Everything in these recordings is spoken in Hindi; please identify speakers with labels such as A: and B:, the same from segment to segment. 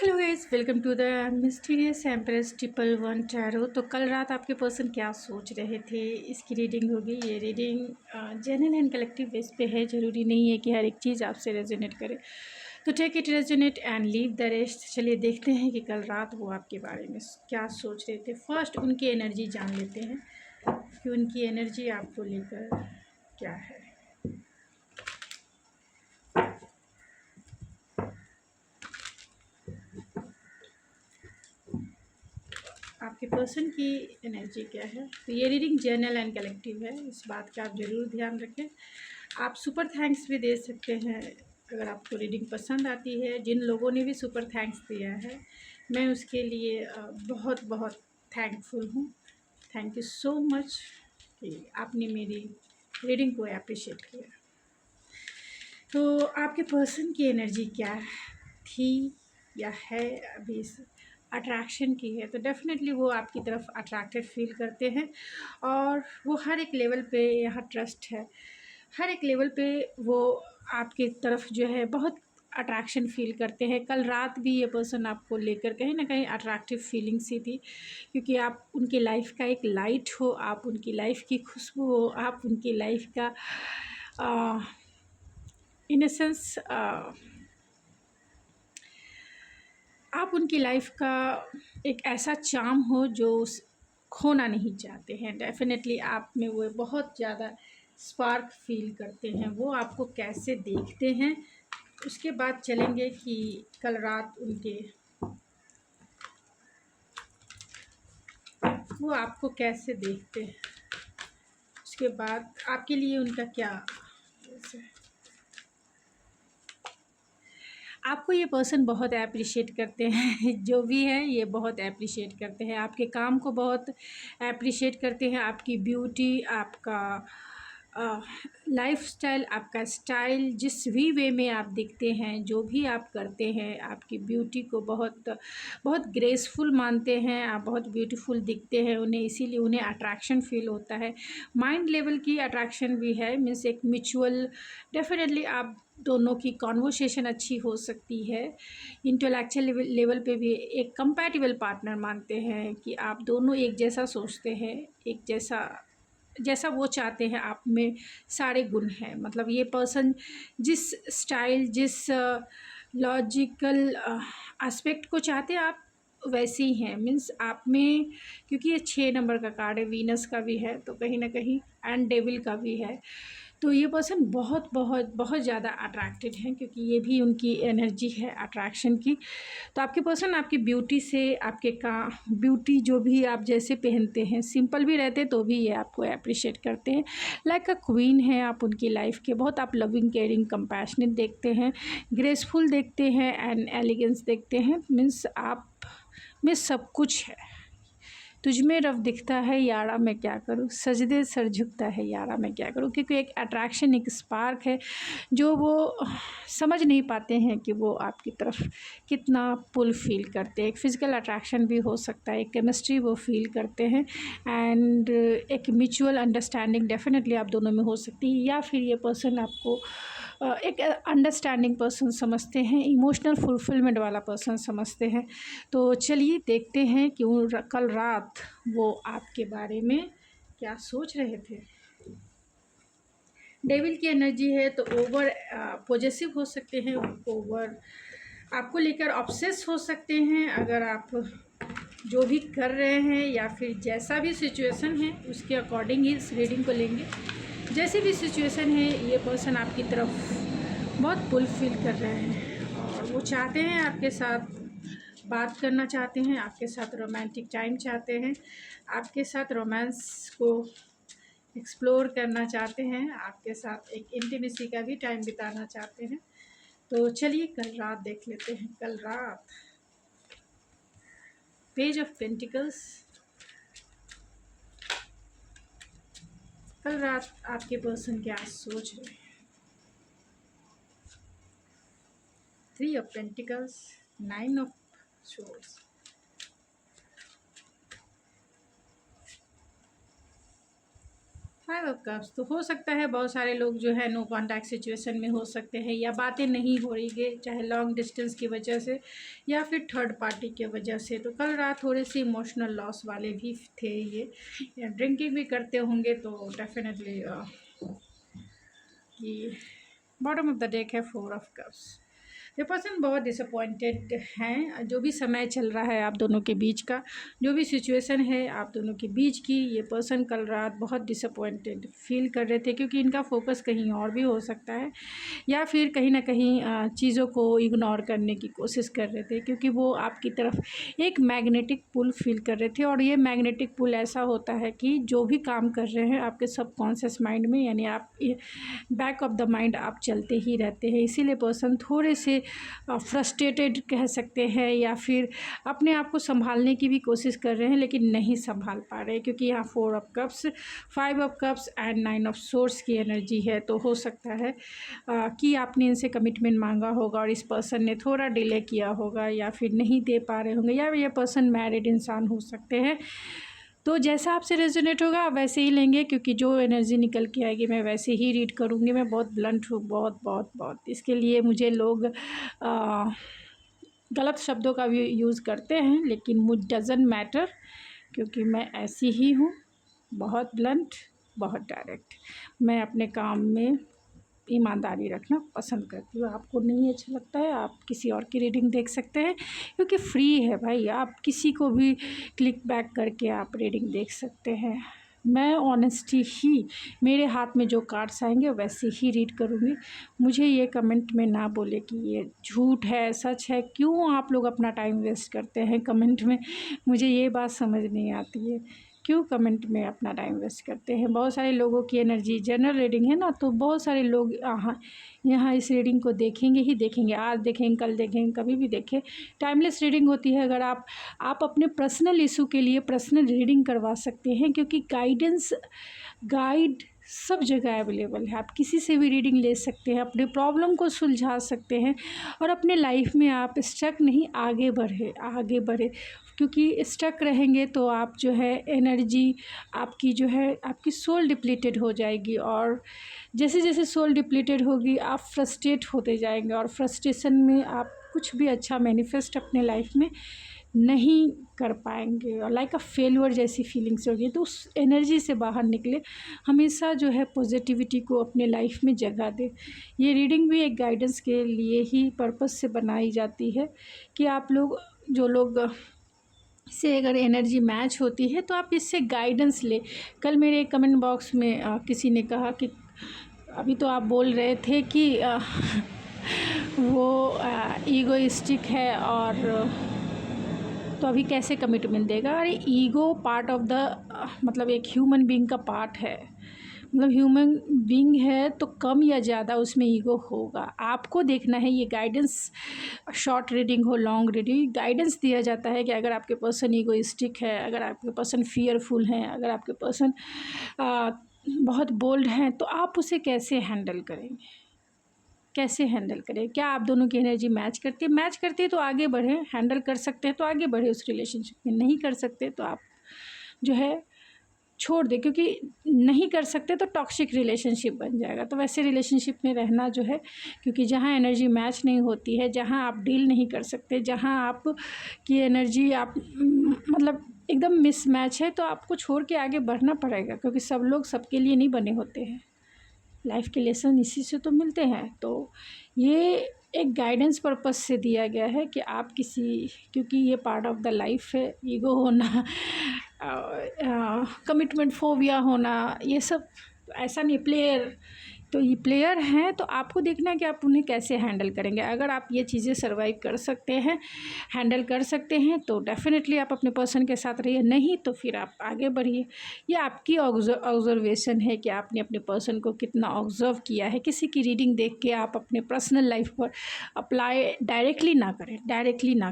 A: Hello guys, welcome to the mysterious empress triple one tarot. तो कल रात आपके पर्सन क्या सोच रहे थे, इसकी रीडिंग होगी। ये reading general and collective base पे है, ज़रूरी नहीं है कि हर एक चीज़ आपसे रेजोनेट करे। तो take it resonate and leave the rest. चलिए देखते हैं कि कल रात वो आपके बारे में क्या सोच रहे थे। फर्स्ट उनकी एनर्जी जान लेते हैं कि उनकी एनर्जी आपको लेकर क्या है। आपके पर्सन की एनर्जी क्या है। तो ये रीडिंग जनरल एंड कलेक्टिव है, इस बात का आप ज़रूर ध्यान रखें। आप सुपर थैंक्स भी दे सकते हैं अगर आपको रीडिंग पसंद आती है। जिन लोगों ने भी सुपर थैंक्स दिया है, मैं उसके लिए बहुत बहुत थैंकफुल हूँ। थैंक यू सो मच कि आपने मेरी रीडिंग को अप्रिशिएट किया। तो आपके पर्सन की एनर्जी क्या थी या है अभी अट्रैक्शन की है, तो डेफिनेटली वो आपकी तरफ अट्रैक्टेड फील करते हैं और वो हर एक लेवल पे यहाँ ट्रस्ट है। हर एक लेवल पे वो आपकी तरफ जो है बहुत अट्रैक्शन फील करते हैं। कल रात भी ये पर्सन आपको लेकर कहीं ना कहीं अट्रैक्टिव फीलिंग सी थी, क्योंकि आप उनकी लाइफ का एक लाइट हो, आप उनकी लाइफ की खुशबू हो, आप उनकी लाइफ का इन अ सेंस आप उनकी लाइफ का एक ऐसा चार्म हो जो खोना नहीं चाहते हैं। डेफिनेटली आप में वो बहुत ज़्यादा स्पार्क फील करते हैं। वो आपको कैसे देखते हैं, उसके बाद चलेंगे कि कल रात वो आपको कैसे देखते हैं, उसके बाद आपके लिए उनका क्या है। आपको ये पर्सन बहुत अप्रिशिएट करते हैं जो भी है ये बहुत अप्रिशिएट करते हैं, आपके काम को बहुत अप्रिशिएट करते हैं, आपकी ब्यूटी, आपका लाइफस्टाइल, आपका स्टाइल, जिस भी वे में आप दिखते हैं, जो भी आप करते हैं, आपकी ब्यूटी को बहुत बहुत ग्रेसफुल मानते हैं। आप बहुत ब्यूटीफुल दिखते हैं उन्हें, इसीलिए उन्हें अट्रैक्शन फील होता है। माइंड लेवल की अट्रैक्शन भी है, मीन्स एक म्यूचुअल, डेफिनेटली आप दोनों की कॉन्वर्सेशन अच्छी हो सकती है। इंटेलेक्चुअल लेवल पे भी एक कंपैटिबल पार्टनर मानते हैं कि आप दोनों एक जैसा सोचते हैं, एक जैसा वो चाहते हैं आप में सारे गुण हैं। मतलब ये पर्सन जिस स्टाइल, जिस लॉजिकल एस्पेक्ट को चाहते हैं, आप वैसे ही हैं। मीन्स आप में, क्योंकि ये 6 नंबर का कार्ड है, वीनस का भी है तो कहीं ना कहीं एंड डेविल का भी है, तो ये पर्सन बहुत बहुत बहुत ज़्यादा अट्रैक्टेड हैं, क्योंकि ये भी उनकी एनर्जी है अट्रैक्शन की। तो आपके पर्सन आपकी ब्यूटी से, आपके ब्यूटी जो भी आप जैसे पहनते हैं, सिंपल भी रहते तो भी ये आपको अप्रिशिएट करते हैं। लाइक अ क्वीन है आप उनकी लाइफ के। बहुत आप लविंग, केयरिंग, कंपैशनेट देखते हैं, ग्रेसफुल देखते हैं एंड एलिगेंस देखते हैं। मीन्स आप में सब कुछ है। तुझ में रब दिखता है यारा मैं क्या करूँ, सजदे सर झुकता है यारा मैं क्या करूँ, क्योंकि एक अट्रैक्शन, एक स्पार्क है जो वो समझ नहीं पाते हैं कि वो आपकी तरफ कितना पुल फील करते हैं। एक फ़िज़िकल अट्रैक्शन भी हो सकता है, एक केमिस्ट्री वो फील करते हैं एंड एक म्यूचुअल अंडरस्टैंडिंग डेफिनेटली आप दोनों में हो सकती है। या फिर ये पर्सन आपको एक अंडरस्टैंडिंग पर्सन समझते हैं, इमोशनल फुलफिलमेंट वाला पर्सन समझते हैं। तो चलिए देखते हैं कि कल रात वो आपके बारे में क्या सोच रहे थे। डेविल की एनर्जी है तो ओवर पॉजेसिव हो सकते हैं, ओवर आपको लेकर ऑब्सेस हो सकते हैं। अगर आप जो भी कर रहे हैं या फिर जैसा भी सिचुएशन है उसके अकॉर्डिंग ही इस रीडिंग को लेंगे। जैसी भी सिचुएशन है, ये पर्सन आपकी तरफ बहुत पुल फील कर रहे हैं और वो चाहते हैं आपके साथ बात करना, चाहते हैं आपके साथ रोमांटिक टाइम चाहते हैं, आपके साथ रोमांस को एक्सप्लोर करना चाहते हैं, आपके साथ एक इंटीमेसी का भी टाइम बिताना चाहते हैं। तो चलिए कल रात देख लेते हैं। कल रात पेज ऑफ पेंटिकल्स। कल रात आपके पर्सन क्या सोच रहे हैं। 3 of pentacles, 9 of swords, five of cups, तो हो सकता है बहुत सारे लोग जो है नो कॉन्टैक्ट सिचुएशन में हो सकते हैं, या बातें नहीं हो रही है, चाहे लॉन्ग डिस्टेंस की वजह से या फिर थर्ड पार्टी की वजह से। तो कल रात थोड़े से इमोशनल लॉस वाले भी थे ये, या ड्रिंकिंग भी करते होंगे, तो डेफिनेटली ये बॉटम ऑफ द डेक है फोर ऑफ कप्स। ये पर्सन बहुत डिसअपॉइंटेड हैं, जो भी समय चल रहा है आप दोनों के बीच का, जो भी सिचुएशन है आप दोनों के बीच की, ये पर्सन कल रात बहुत डिसअपॉइंटेड फील कर रहे थे, क्योंकि इनका फोकस कहीं और भी हो सकता है, या फिर कहीं ना कहीं चीज़ों को इग्नोर करने की कोशिश कर रहे थे, क्योंकि वो आपकी तरफ एक मैग्नेटिक पुल फील कर रहे थे। और ये मैग्नेटिक पुल ऐसा होता है कि जो भी काम कर रहे हैं आपके सबकॉन्शियस माइंड में, यानी आप बैक ऑफ द माइंड आप चलते ही रहते हैं। इसीलिए पर्सन थोड़े से फ्रस्ट्रेटेड कह सकते हैं, या फिर अपने आप को संभालने की भी कोशिश कर रहे हैं, लेकिन नहीं संभाल पा रहे, क्योंकि यहाँ four of cups, five of cups and nine of swords की एनर्जी है। तो हो सकता है कि आपने इनसे कमिटमेंट मांगा होगा और इस पर्सन ने थोड़ा डिले किया होगा, या फिर नहीं दे पा रहे होंगे, या ये पर्सन मैरिड इंसान हो सकते हैं। तो जैसा आपसे रेजोनेट होगा आप वैसे ही लेंगे, क्योंकि जो एनर्जी निकल के आएगी मैं वैसे ही रीड करूँगी। मैं बहुत ब्लंट हूँ, बहुत बहुत बहुत, इसके लिए मुझे लोग गलत शब्दों का भी यूज़ करते हैं, लेकिन मुझ डज़न्ट मैटर, क्योंकि मैं ऐसी ही हूँ, बहुत ब्लंट, बहुत डायरेक्ट। मैं अपने काम में ईमानदारी रखना पसंद करती हूँ। आपको नहीं अच्छा लगता है आप किसी और की रीडिंग देख सकते हैं, क्योंकि फ्री है भाई, आप किसी को भी क्लिक बैक करके आप रीडिंग देख सकते हैं। मैं ऑनेस्टी ही, मेरे हाथ में जो कार्ड्स आएंगे वैसे ही रीड करूँगी। मुझे ये कमेंट में ना बोले कि ये झूठ है सच है, क्यों आप लोग अपना टाइम वेस्ट करते हैं कमेंट में, मुझे ये बात समझ नहीं आती है, क्यों कमेंट में अपना टाइम वेस्ट करते हैं। बहुत सारे लोगों की एनर्जी, जनरल रीडिंग है ना, तो बहुत सारे लोग यहाँ इस रीडिंग को देखेंगे ही देखेंगे, आज देखेंगे, कल देखेंगे, कभी भी देखें। टाइमलेस रीडिंग होती है। अगर आप अपने पर्सनल इशू के लिए पर्सनल रीडिंग करवा सकते हैं, क्योंकि गाइड सब जगह अवेलेबल है। आप किसी से भी रीडिंग ले सकते हैं, अपने प्रॉब्लम को सुलझा सकते हैं, और अपने लाइफ में आप स्टक नहीं, आगे बढ़े, क्योंकि स्टक रहेंगे तो आप जो है एनर्जी आपकी जो है, आपकी सोल डिप्लीटेड हो जाएगी, और जैसे जैसे सोल डिप्लीटेड होगी आप फ्रस्ट्रेट होते जाएंगे, और फ्रस्ट्रेशन में आप कुछ भी अच्छा मैनिफेस्ट अपने लाइफ में नहीं कर पाएंगे, और लाइक अ फेलियर जैसी फीलिंग्स होगी। तो उस एनर्जी से बाहर निकले, हमेशा जो है पॉजिटिविटी को अपने लाइफ में जगह दे। ये रीडिंग भी एक गाइडेंस के लिए ही पर्पस से बनाई जाती है, कि आप लोग, जो लोग से अगर एनर्जी मैच होती है तो आप इससे गाइडेंस ले। कल मेरे कमेंट बॉक्स में किसी ने कहा कि अभी तो आप बोल रहे थे कि वो ईगोइस्टिक है, और तो अभी कैसे कमिटमेंट देगा। अरे ईगो पार्ट ऑफ द, मतलब एक ह्यूमन बीइंग का पार्ट है, मतलब ह्यूमन बीइंग है तो कम या ज़्यादा उसमें ईगो होगा। आपको देखना है, ये गाइडेंस, शॉर्ट रीडिंग हो लॉन्ग रीडिंग, गाइडेंस दिया जाता है कि अगर आपके पर्सन ईगोइस्टिक है, अगर आपके पर्सन फियरफुल हैं, अगर आपके पर्सन बहुत बोल्ड हैं, तो आप उसे कैसे हैंडल करेंगे, कैसे हैंडल करें। क्या आप दोनों की एनर्जी मैच करती है तो आगे बढ़ें, हैंडल कर सकते हैं तो आगे बढ़े उस रिलेशनशिप में, नहीं कर सकते तो आप जो है छोड़ दें, क्योंकि नहीं कर सकते तो टॉक्सिक रिलेशनशिप बन जाएगा। तो वैसे रिलेशनशिप में रहना जो है, क्योंकि जहाँ एनर्जी मैच नहीं होती है, जहाँ आप डील नहीं कर सकते, जहाँ आप की एनर्जी आप मतलब एकदम मिसमैच है, तो आपको छोड़ के आगे बढ़ना पड़ेगा, क्योंकि सब लोग सबके लिए नहीं बने होते हैं। लाइफ के लेसन इसी से तो मिलते हैं। तो ये एक गाइडेंस पर्पस से दिया गया है कि आप किसी, क्योंकि ये पार्ट ऑफ द लाइफ है, ईगो होना, कमिटमेंट फोबिया होना, ये सब ऐसा नहीं। प्लेयर, तो ये प्लेयर हैं, तो आपको देखना है कि आप उन्हें कैसे हैंडल करेंगे। अगर आप ये चीज़ें सर्वाइव कर सकते हैं, हैंडल कर सकते हैं, तो डेफिनेटली आप अपने पर्सन के साथ रहिए, नहीं तो फिर आप आगे बढ़िए। ये आपकी ऑब्जर्वेशन है कि आपने अपने पर्सन को कितना ऑब्जर्व किया है। किसी की रीडिंग देख के आप अपने पर्सनल लाइफ पर अप्लाई डायरेक्टली ना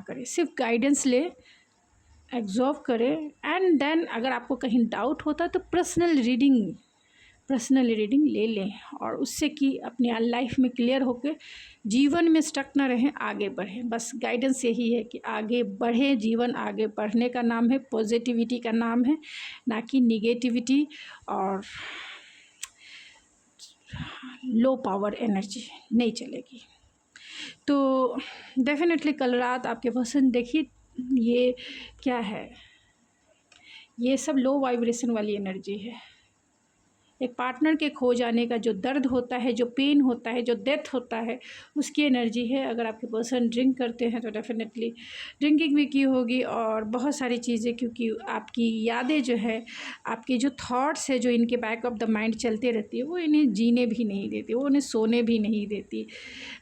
A: करें, सिर्फ गाइडेंस ले, ऑब्जर्व करें, एंड देन अगर आपको कहीं डाउट होता है तो पर्सनल रीडिंग ले लें, और उससे कि अपनी लाइफ में क्लियर होकर जीवन में स्टक ना रहें, आगे बढ़ें। बस गाइडेंस यही है कि आगे बढ़ें। जीवन आगे बढ़ने का नाम है, पॉजिटिविटी का नाम है, ना कि निगेटिविटी। और लो पावर एनर्जी नहीं चलेगी। तो डेफ़िनेटली कल रात आपके पर्सन देखिए ये क्या है, ये सब लो वाइब्रेशन वाली एनर्जी है। एक पार्टनर के खो जाने का जो दर्द होता है, जो पेन होता है, जो डेथ होता है, उसकी एनर्जी है। अगर आपके पर्सन ड्रिंक करते हैं तो डेफ़िनेटली ड्रिंकिंग भी की होगी और बहुत सारी चीज़ें, क्योंकि आपकी यादें जो है, आपके जो थॉट्स है जो इनके बैक ऑफ द माइंड चलते रहती है, वो इन्हें जीने भी नहीं देती, वो उन्हें सोने भी नहीं देती।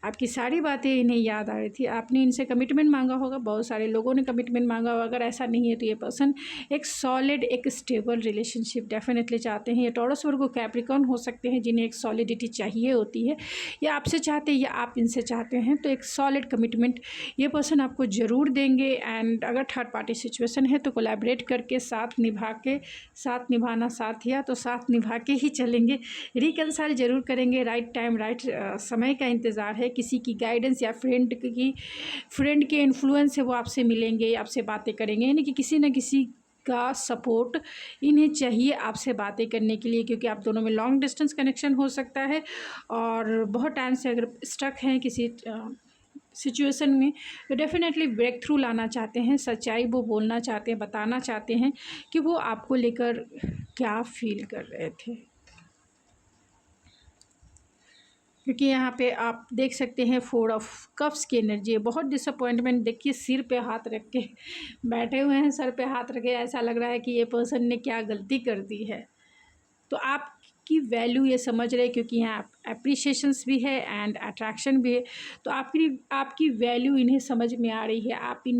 A: आपकी सारी बातें इन्हें याद आ रही थी। आपने इनसे कमिटमेंट मांगा होगा, बहुत सारे लोगों ने कमिटमेंट मांगा होगा। अगर ऐसा नहीं है तो ये पर्सन एक सॉलिड, एक स्टेबल रिलेशनशिप डेफिनेटली चाहते हैं। ये टॉरस, वर्गो, कैप्रिकॉर्न हो सकते हैं जिन्हें एक सॉलिडिटी चाहिए होती है, या आपसे चाहते हैं या आप इनसे चाहते हैं। तो एक सॉलिड कमिटमेंट ये पर्सन आपको ज़रूर देंगे। एंड अगर थर्ड पार्टी सिचुएशन है तो कोलैबोरेट करके साथ निभाना साथ या तो साथ निभा के ही चलेंगे। रिकंसाइल ज़रूर करेंगे। राइट टाइम, राइट समय का इंतज़ार है। किसी की गाइडेंस या फ्रेंड के इन्फ्लुएंस से वो आपसे मिलेंगे, आपसे बातें करेंगे, यानी कि किसी न किसी का सपोर्ट इन्हें चाहिए आपसे बातें करने के लिए, क्योंकि आप दोनों में लॉन्ग डिस्टेंस कनेक्शन हो सकता है और बहुत टाइम से अगर स्टक हैं किसी सिचुएशन में तो डेफ़िनेटली ब्रेक थ्रू लाना चाहते हैं। सच्चाई वो बोलना चाहते हैं, बताना चाहते हैं कि वो आपको लेकर क्या फील कर रहे थे। क्योंकि यहाँ पे आप देख सकते हैं 4 ऑफ कप्स की एनर्जी है। बहुत डिसअपॉइंटमेंट, देखिए सिर पे हाथ रख के बैठे हुए हैं, सर पे हाथ रखे, ऐसा लग रहा है कि ये पर्सन ने क्या गलती कर दी है। तो आपकी वैल्यू ये समझ रहे हैं, क्योंकि यहाँ एप्रिशिएशंस भी है एंड अट्रैक्शन भी है। तो आपकी वैल्यू इन्हें समझ में आ रही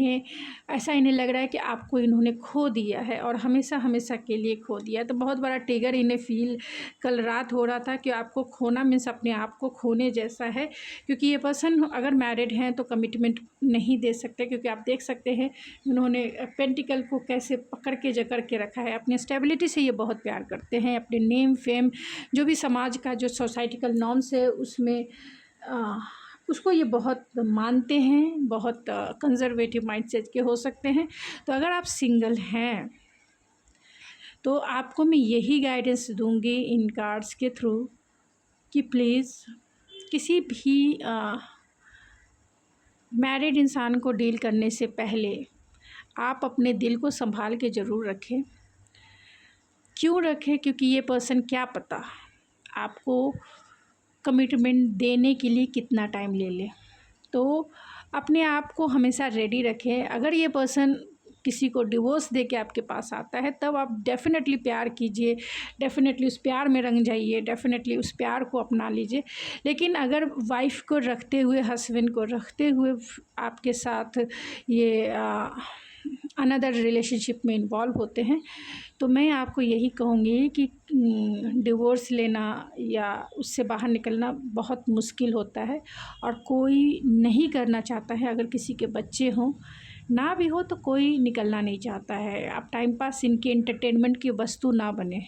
A: है। ऐसा इन्हें लग रहा है कि आपको इन्होंने खो दिया है और हमेशा हमेशा के लिए खो दिया है। तो बहुत बड़ा ट्रिगर इन्हें फील कल रात हो रहा था कि आपको खोना मीन्स अपने आप को खोने जैसा है। क्योंकि ये पर्सन अगर मैरिड हैं तो कमिटमेंट नहीं दे सकते, क्योंकि आप देख सकते हैं उन्होंने पेंटिकल को कैसे पकड़ के जकड़ के रखा है। अपनी स्टेबिलिटी से ये बहुत प्यार करते हैं। अपने नेम फेम, जो भी समाज का जो सोसाइटी का नॉर्म्स है उसमें उसको ये बहुत मानते हैं। बहुत कंजर्वेटिव माइंडसेट के हो सकते हैं। तो अगर आप सिंगल हैं तो आपको मैं यही गाइडेंस दूंगी इन कार्ड्स के थ्रू कि प्लीज़ किसी भी मैरिड इंसान को डील करने से पहले आप अपने दिल को संभाल के ज़रूर रखें। क्यों रखें? क्योंकि ये पर्सन क्या पता आपको कमिटमेंट देने के लिए कितना टाइम ले ले। तो अपने आप को हमेशा रेडी रखें। अगर ये पर्सन किसी को डिवोर्स दे के आपके पास आता है तब आप डेफ़िनेटली प्यार कीजिए, डेफ़िनेटली उस प्यार में रंग जाइए, डेफ़िनेटली उस प्यार को अपना लीजिए। लेकिन अगर वाइफ़ को रखते हुए, हस्बैंड को रखते हुए आपके साथ ये अनदर रिलेशनशिप में इन्वॉल्व होते हैं तो मैं आपको यही कहूँगी कि डिवोर्स लेना या उससे बाहर निकलना बहुत मुश्किल होता है और कोई नहीं करना चाहता है। अगर किसी के बच्चे हों ना भी हो तो कोई निकलना नहीं चाहता है। आप टाइम पास इनके एंटरटेनमेंट की वस्तु ना बने,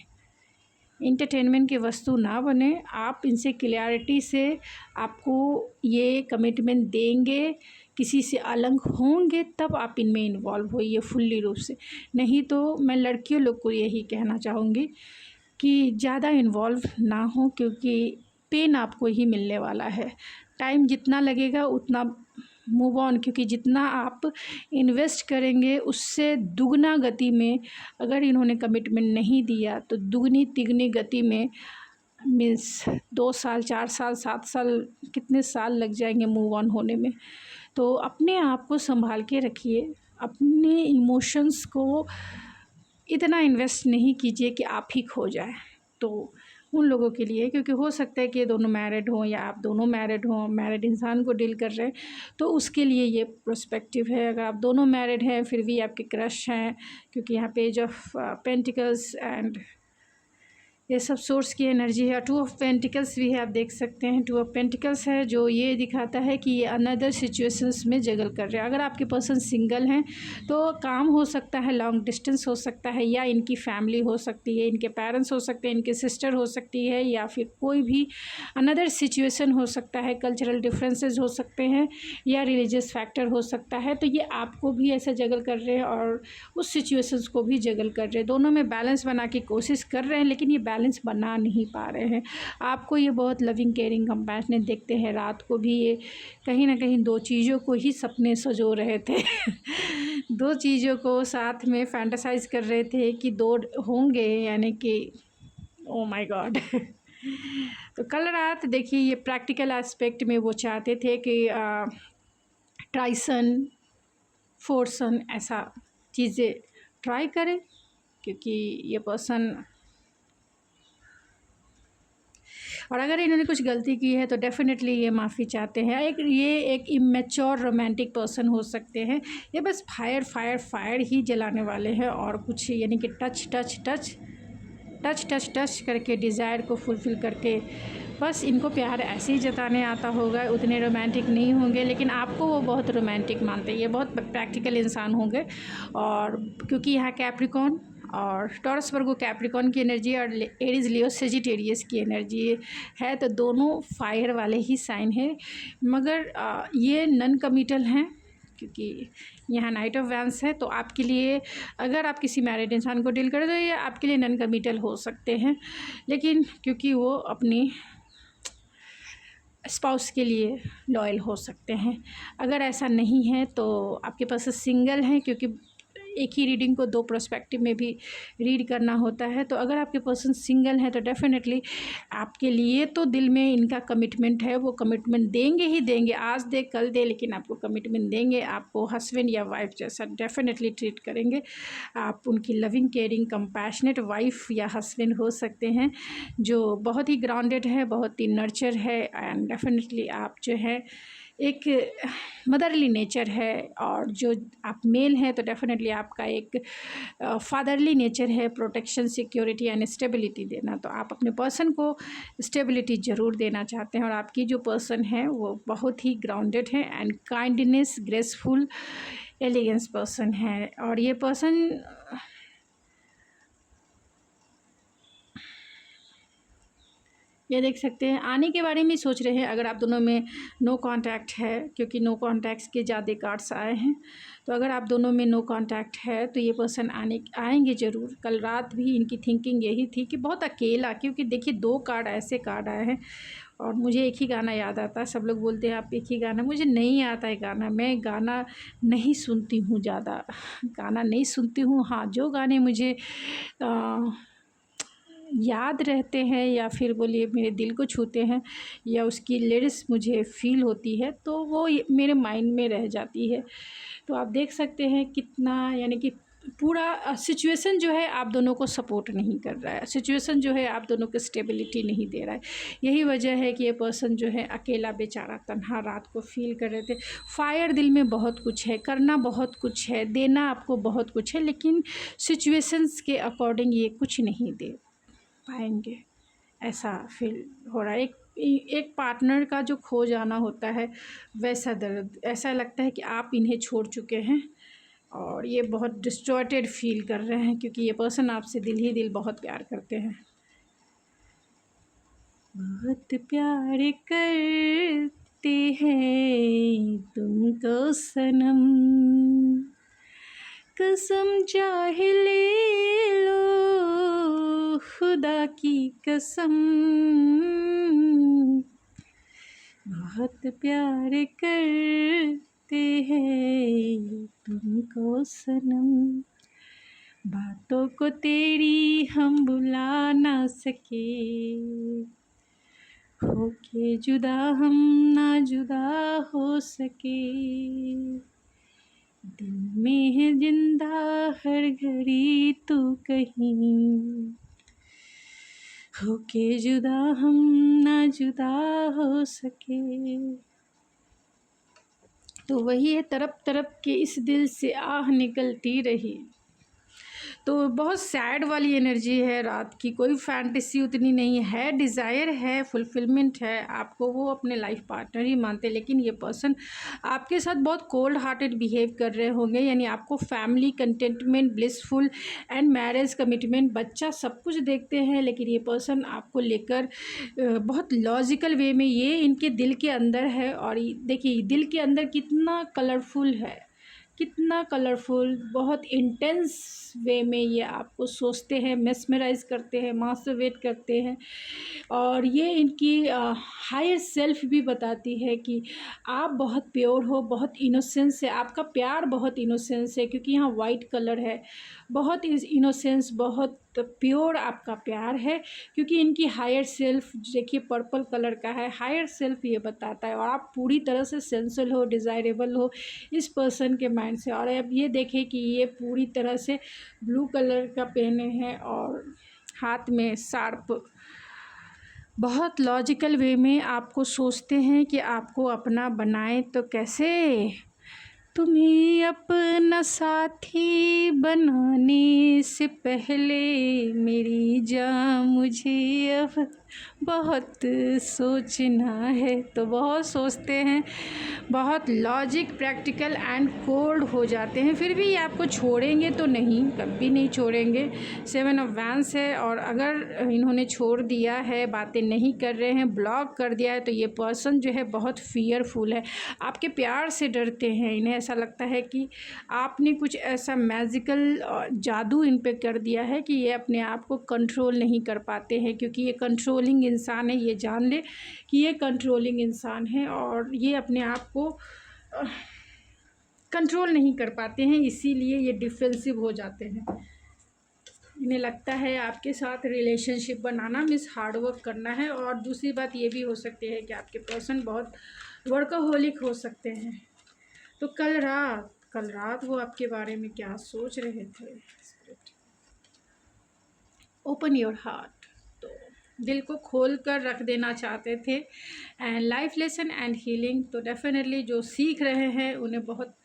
A: इंटरटेनमेंट की वस्तु ना बने। आप इनसे क्लियरिटी से आपको ये कमिटमेंट देंगे, किसी से अलग होंगे तब आप इनमें इन्वॉल्व होइए फुल्ली रूप से। नहीं तो मैं लड़कियों लोग को यही कहना चाहूँगी कि ज़्यादा इन्वॉल्व ना हो, क्योंकि पेन आपको ही मिलने वाला है। टाइम जितना लगेगा उतना मूव ऑन, क्योंकि जितना आप इन्वेस्ट करेंगे उससे दुगना गति में अगर इन्होंने कमिटमेंट नहीं दिया तो दुगनी तिगनी गति में मीन्स 2 साल 4 साल 7 साल कितने साल लग जाएंगे मूव ऑन होने में। तो अपने आप को संभाल के रखिए। अपने इमोशंस को इतना इन्वेस्ट नहीं कीजिए कि आप ही खो जाए। तो उन लोगों के लिए, क्योंकि हो सकता है कि ये दोनों मैरिड हों या आप दोनों मैरिड हों, मैरिड इंसान को डील कर रहे हैं, तो उसके लिए ये पर्सपेक्टिव है। अगर आप दोनों मैरिड हैं फिर भी आपके क्रश हैं, क्योंकि यहाँ पेज ऑफ पेंटिकल्स एंड ये सब सोर्स की एनर्जी है। 2 ऑफ पेंटिकल्स भी है, आप देख सकते हैं 2 ऑफ पेंटिकल्स है, जो ये दिखाता है कि ये अनदर सिचुएशंस में जगल कर रहे हैं। अगर आपके पर्सन सिंगल हैं तो काम हो सकता है, लॉन्ग डिस्टेंस हो सकता है, या इनकी फैमिली हो सकती है, इनके पेरेंट्स हो सकते हैं, इनके सिस्टर हो सकती है, या फिर कोई भी अनदर सिचुएशन हो सकता है। कल्चरल डिफरेंसेस हो सकते हैं या रिलीजियस फैक्टर हो सकता है। तो ये आपको भी ऐसा जगल कर रहे हैं और उस सिचुएशंस को भी जगल कर रहे हैं। दोनों में बैलेंस बना के कोशिश कर रहे हैं, लेकिन ये बैलेंस बना नहीं पा रहे हैं। आपको ये बहुत लविंग केयरिंग कंपैशनेट देखते हैं। रात को भी ये कहीं ना कहीं दो चीज़ों को ही सपने सजो रहे थे दो चीज़ों को साथ में फैंटासाइज कर रहे थे कि दो होंगे, यानी कि ओ माय गॉड तो कल रात देखिए ये प्रैक्टिकल एस्पेक्ट में वो चाहते थे कि ट्राइसन फोरसन ऐसा चीज़ें ट्राई करें, क्योंकि ये पर्सन, और अगर इन्होंने कुछ गलती की है तो डेफ़िनेटली ये माफ़ी चाहते हैं। ये एक इमेच्योर रोमांटिक पर्सन हो सकते हैं। ये बस फायर फायर फायर ही जलाने वाले हैं, और कुछ यानी कि touch touch touch touch touch touch करके डिज़ायर को फुलफ़िल करके बस इनको प्यार ऐसे ही जताने आता होगा। उतने रोमांटिक नहीं होंगे, लेकिन आपको वो बहुत रोमांटिक मानते हैं। ये बहुत प्रैक्टिकल इंसान होंगे, और क्योंकि यहाँ कैप्रिकॉन और टॉरस वर्गो कैप्रिकॉन की एनर्जी और एरीज लियो सेजिटेरियस की एनर्जी है, तो दोनों फायर वाले ही साइन है। मगर ये नॉन कमिटल हैं, क्योंकि यहाँ नाइट ऑफ वैंस है। तो आपके लिए, अगर आप किसी मैरिड इंसान को डील करें तो ये आपके लिए नॉन कमिटल हो सकते हैं, लेकिन क्योंकि वो अपनी स्पाउस के लिए लॉयल हो सकते हैं। अगर ऐसा नहीं है तो आपके पास सिंगल हैं, क्योंकि एक ही रीडिंग को दो पर्सपेक्टिव में भी रीड करना होता है। तो अगर आपके पर्सन सिंगल हैं तो डेफिनेटली आपके लिए तो दिल में इनका कमिटमेंट है, वो कमिटमेंट देंगे ही देंगे, आज दे कल दे, लेकिन आपको कमिटमेंट देंगे। आपको हस्बैंड या वाइफ जैसा डेफिनेटली ट्रीट करेंगे। आप उनकी लविंग केयरिंग कंपैशनेट वाइफ या हस्बैंड हो सकते हैं, जो बहुत ही ग्राउंडेड है, बहुत ही नर्चर है, एंड डेफिनेटली आप जो है एक मदरली नेचर है। और जो आप मेल हैं तो डेफिनेटली आपका एक फादरली नेचर है, प्रोटेक्शन, सिक्योरिटी एंड स्टेबिलिटी देना। तो आप अपने पर्सन को स्टेबिलिटी ज़रूर देना चाहते हैं, और आपकी जो पर्सन है वो बहुत ही ग्राउंडेड है and kindness, graceful, elegance person है। और ये पर्सन ये देख सकते हैं आने के बारे में सोच रहे हैं। अगर आप दोनों में नो कांटेक्ट है, क्योंकि नो कांटेक्ट्स के ज़्यादा कार्ड्स आए हैं, तो अगर आप दोनों में नो कांटेक्ट है तो ये पर्सन आएंगे ज़रूर। कल रात भी इनकी थिंकिंग यही थी कि बहुत अकेला, क्योंकि देखिए दो कार्ड ऐसे कार्ड आए हैं, और मुझे एक ही गाना याद आता है। सब लोग बोलते हैं आप एक ही गाना, मुझे नहीं आता है गाना, मैं गाना नहीं सुनती हूँ, ज़्यादा गाना नहीं सुनती हूँ। हाँ, जो गाने मुझे याद रहते हैं या फिर बोलिए मेरे दिल को छूते हैं, या उसकी लिरिक्स मुझे फ़ील होती है, तो वो मेरे माइंड में रह जाती है। तो आप देख सकते हैं कितना, यानी कि पूरा सिचुएशन जो है आप दोनों को सपोर्ट नहीं कर रहा है, सिचुएशन जो है आप दोनों को स्टेबिलिटी नहीं दे रहा है। यही वजह है कि ये पर्सन जो है अकेला बेचारा तन्हा रात को फील कर रहे थे। फायर दिल में बहुत कुछ है, करना बहुत कुछ है, देना आपको बहुत कुछ है, लेकिन सिचुएशंस के अकॉर्डिंग ये कुछ नहीं दे पाएंगे, ऐसा फील हो रहा है। एक पार्टनर का जो खो जाना होता है वैसा दर्द, ऐसा लगता है कि आप इन्हें छोड़ चुके हैं, और ये बहुत डिस्टॉर्टेड फील कर रहे हैं, क्योंकि ये पर्सन आपसे दिल ही दिल बहुत प्यार करते हैं, बहुत प्यार करते हैं तुमको सनम, कसम चाहे ले लो खुदा की कसम, बहुत प्यार करते हैं तुमको सनम, बातों को तेरी हम भुला ना सके, होके जुदा हम ना जुदा हो सके, दिल में है जिंदा हर घड़ी तू कहीं, होके जुदा हम ना जुदा हो सके। तो वही है, तरफ तरफ के इस दिल से आह निकलती रही। तो बहुत सैड वाली एनर्जी है रात की, कोई फैंटेसी उतनी नहीं है, डिज़ायर है, फुलफिलमेंट है, आपको वो अपने लाइफ पार्टनर ही मानते हैं, लेकिन ये पर्सन आपके साथ बहुत कोल्ड हार्टेड बिहेव कर रहे होंगे। यानी आपको family, contentment, blissful and marriage, commitment, बच्चा सब कुछ देखते हैं, लेकिन ये पर्सन आपको लेकर बहुत लॉजिकल वे में ये इनके दिल के अंदर है। और देखिए दिल के अंदर कितना कलरफुल है, कितना कलरफुल, बहुत इंटेंस वे में ये आपको सोचते हैं, मेस्मराइज़ करते हैं, मास्टरबेट करते हैं। और ये इनकी हायर सेल्फ भी बताती है कि आप बहुत प्योर हो, बहुत इनोसेंस है, आपका प्यार बहुत इनोसेंस है, क्योंकि यहाँ वाइट कलर है। बहुत इनोसेंस, बहुत प्योर आपका प्यार है, क्योंकि इनकी हायर सेल्फ देखिए पर्पल कलर का है। हायर सेल्फ ये बताता है, और आप पूरी तरह से सेंसुअल हो, डिज़ायरेबल हो इस पर्सन के माइंड से। और अब ये देखें कि ये पूरी तरह से ब्लू कलर का पहने हैं और हाथ में शार्प, बहुत लॉजिकल वे में आपको सोचते हैं कि आपको अपना बनाएं तो कैसे। तुम्हें अपना साथी बनाने से पहले मेरी जान मुझे अब बहुत सोचना है। तो बहुत सोचते हैं, बहुत लॉजिक, प्रैक्टिकल एंड कोल्ड हो जाते हैं, फिर भी ये आपको छोड़ेंगे तो नहीं, कभी नहीं छोड़ेंगे। 7 ऑफ वैंस है, और अगर इन्होंने छोड़ दिया है, बातें नहीं कर रहे हैं, ब्लॉक कर दिया है, तो ये पर्सन जो है बहुत फियरफुल है, आपके प्यार से डरते हैं। इन्हें ऐसा लगता है कि आपने कुछ ऐसा मैजिकल जादू इन पे कर दिया है कि ये अपने आप को कंट्रोल नहीं कर पाते हैं, क्योंकि ये कंट्रोलिंग इंसान है। ये जान ले कि ये कंट्रोलिंग इंसान है, और ये अपने आप को कंट्रोल नहीं कर पाते हैं, इसीलिए ये डिफेंसिव हो जाते हैं। इन्हें लगता है आपके साथ रिलेशनशिप बनाना मीन्स हार्ड वर्क करना है। और दूसरी बात ये भी हो सकती है कि आपके पर्सन बहुत वर्कहोलिक हो सकते हैं। तो कल रात वो आपके बारे में क्या सोच रहे थे? ओपन योर हार्ट, तो दिल को खोल कर रख देना चाहते थे। And life lesson and healing, तो डेफिनेटली जो सीख रहे हैं उन्हें बहुत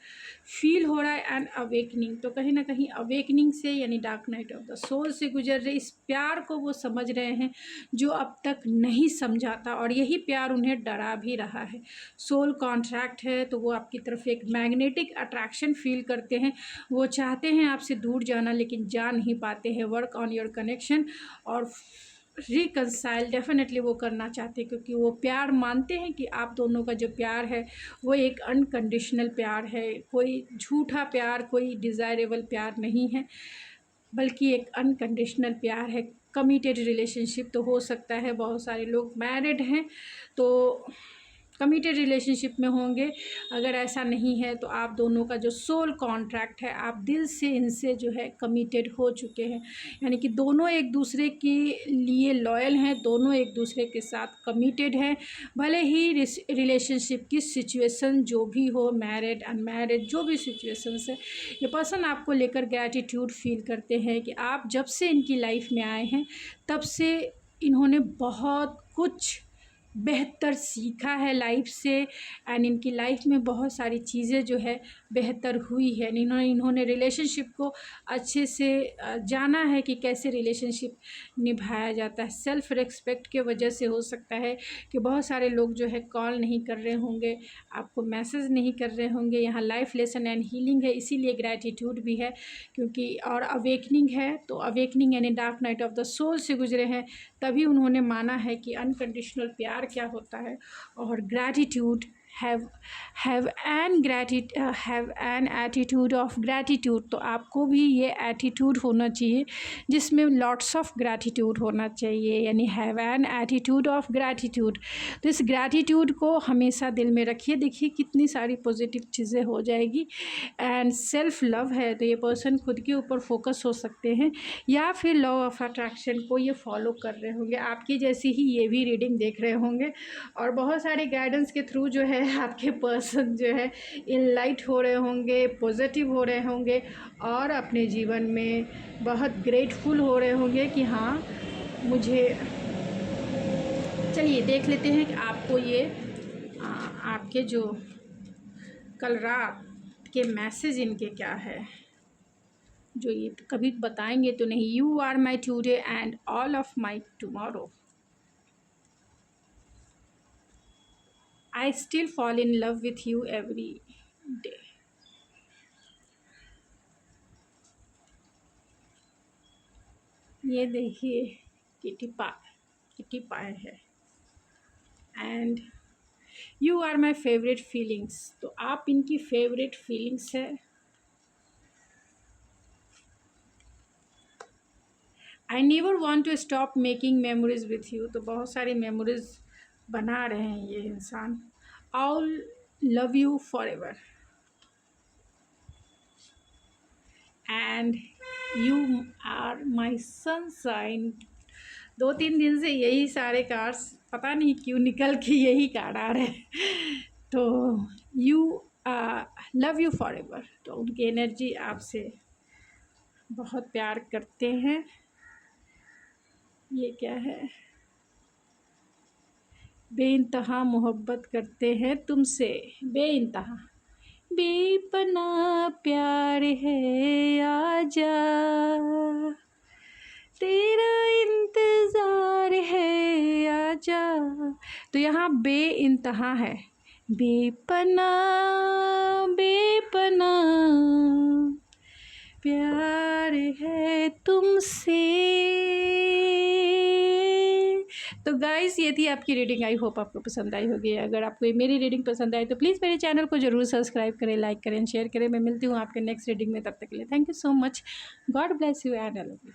A: फील हो रहा है। एंड अवेकनिंग, तो कहीं ना कहीं अवेकनिंग से यानी dark night of the soul से गुजर रहे इस प्यार को वो समझ रहे हैं जो अब तक नहीं समझाता, और यही प्यार उन्हें डरा भी रहा है। सोल कॉन्ट्रैक्ट है, तो वो आपकी तरफ एक मैग्नेटिक अट्रैक्शन फील करते हैं। वो चाहते हैं आपसे दूर जाना, लेकिन जा नहीं पाते हैं। वर्क ऑन योर कनेक्शन और रिकंसाइल डेफिनेटली वो करना चाहते हैं, क्योंकि वो प्यार मानते हैं कि आप दोनों का जो प्यार है वो एक अनकंडीशनल प्यार है, कोई झूठा प्यार, कोई डिज़ायरेबल प्यार नहीं है, बल्कि एक अनकंडीशनल प्यार है। कमिटेड रिलेशनशिप तो हो सकता है, बहुत सारे लोग मैरिड हैं तो कमिटेड रिलेशनशिप में होंगे। अगर ऐसा नहीं है तो आप दोनों का जो सोल कॉन्ट्रैक्ट है, आप दिल से इनसे जो है कमिटेड हो चुके हैं, यानी कि दोनों एक दूसरे के लिए लॉयल हैं, दोनों एक दूसरे के साथ कमिटेड हैं। भले ही रिलेशनशिप की सिचुएशन जो भी हो, मैरिड अनमैरिड जो भी सिचुएशंस है, ये पर्सन आपको लेकर ग्रैटिट्यूड फील करते हैं कि आप जब से इनकी लाइफ में आए हैं तब से इन्होंने बहुत कुछ बेहतर सीखा है लाइफ से। एंड इनकी लाइफ में बहुत सारी चीज़ें जो है बेहतर हुई है। इन्होंने रिलेशनशिप को अच्छे से जाना है कि कैसे रिलेशनशिप निभाया जाता है। सेल्फ़ रिस्पेक्ट के वजह से हो सकता है कि बहुत सारे लोग जो है कॉल नहीं कर रहे होंगे, आपको मैसेज नहीं कर रहे होंगे। यहाँ लाइफ लेसन एंड हीलिंग है, इसीलिए ग्रैटिट्यूड भी है, क्योंकि और अवेकनिंग है। तो अवेकनिंग यानी dark night of the soul से गुजरे हैं, तभी उन्होंने माना है कि अनकंडीशनल प्यार क्या होता है। और gratitude have an attitude of gratitude, तो आपको भी ये एटीट्यूड होना चाहिए जिसमें लॉट्स ऑफ ग्रैटिट्यूड होना चाहिए, यानी have an attitude of gratitude. तो इस ग्रैटिट्यूड को हमेशा दिल में रखिए, देखिए कितनी सारी पॉजिटिव चीज़ें हो जाएगी। एंड सेल्फ लव है, तो ये पर्सन खुद के ऊपर फोकस हो सकते हैं, या फिर लॉ ऑफ अट्रैक्शन को ये फॉलो कर रहे होंगे, आपकी जैसी ही ये भी रीडिंग देख रहे होंगे। और बहुत सारे गाइडेंस के थ्रू जो है आपके पर्सन जो है इनलाइट हो रहे होंगे, पॉजिटिव हो रहे होंगे, और अपने जीवन में बहुत ग्रेटफुल हो रहे होंगे कि हाँ मुझे। चलिए देख लेते हैं कि आपको ये आपके जो कल रात के मैसेज इनके क्या है, जो ये कभी बताएंगे तो नहीं। You are my today and all of my tomorrow, I still fall in love with you every day. ये देखिए किटी पाए है। And you are my favourite feelings, तो आप इनकी फेवरेट फीलिंग्स है। I never want to stop making memories with you. तो बहुत सारी मेमोरीज बना रहे हैं ये इंसान। All love you forever and you are my sunshine. 2-3 दिन से यही सारे कार्ड्स पता नहीं क्यों निकल के यही कार्ड आ रहे हैं। तो you love you for ever, तो उनकी एनर्जी आपसे बहुत प्यार करते हैं। ये क्या है? बेइंतहा मोहब्बत करते हैं तुमसे, बेइंतहा बेपना प्यार है, आजा तेरा इंतज़ार है, आजा। तो यहाँ बेइंतहा है, बेपना बेपना प्यार है तुमसे। तो गाइस ये थी आपकी रीडिंग। आई होप आपको पसंद आई होगी। अगर आपको मेरी रीडिंग पसंद आई तो प्लीज़ मेरे चैनल को ज़रूर सब्सक्राइब करें, लाइक करें, शेयर करें। मैं मिलती हूँ आपके नेक्स्ट रीडिंग में, तब तक के लिए thank you so much. God bless you and I love you.